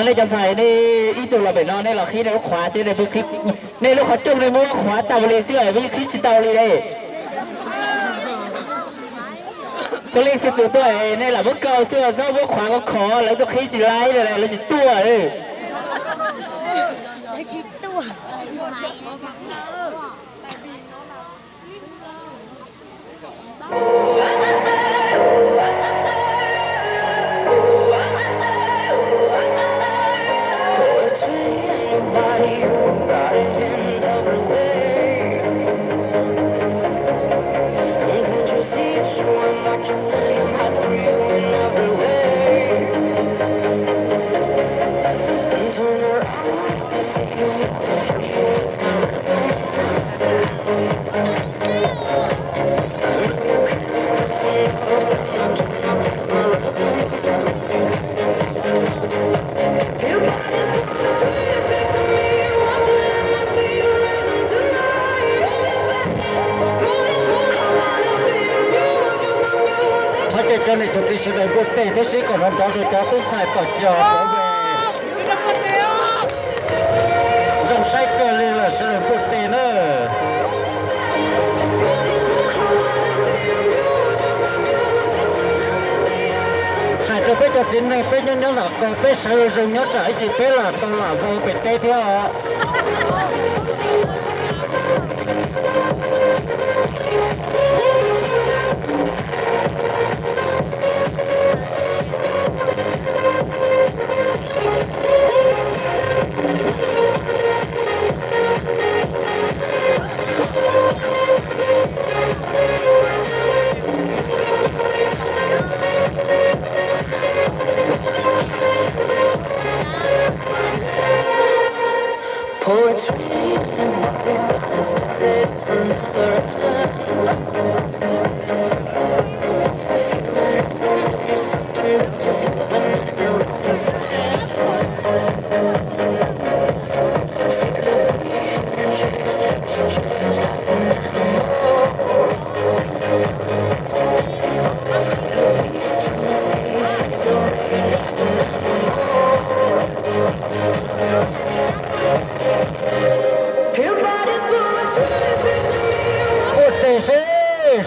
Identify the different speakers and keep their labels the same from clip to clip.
Speaker 1: ในจะใส่ในอีตัวเราไปนอนในเราขี้ในลูกขวาเจ๊ในพื้นขี้ในลูกขวาจุ่มในมือขวาเตาเลยเสื้อไม่ขี้ชิเตาเลยได้ตัวเล็กสิตัวในหลังพวกเกาเสื้อเสื้อพวกขวาก็ขอแล้วตัวขี้จีไล่เลยแล้วจีตัวเลย
Speaker 2: ชิตัวcho nên chúng tôi sẽ lấy bút tê bút sĩ còn nó đó rồi cháu tôi phải bỏ chờ về dòng sách cơ lên là sẽ lấy bút tê nữa hai cái bây giờ tin này bây giờ nhớ là còn bây giờ dừng nhớ sải chỉ bây là còn là vô bị tê theo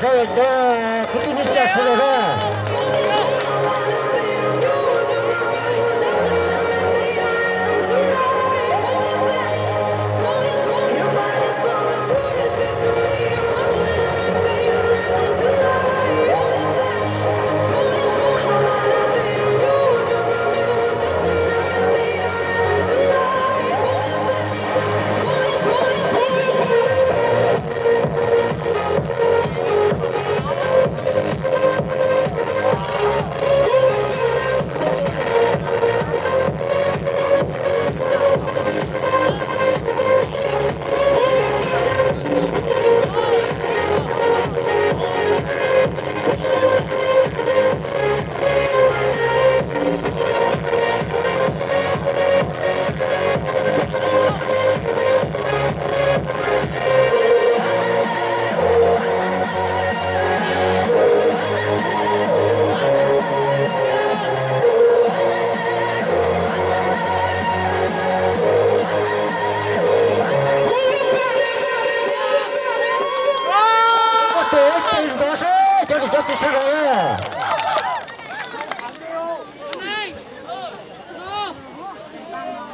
Speaker 2: rồi đó cứ đi chặt rồi đó这里就是这个。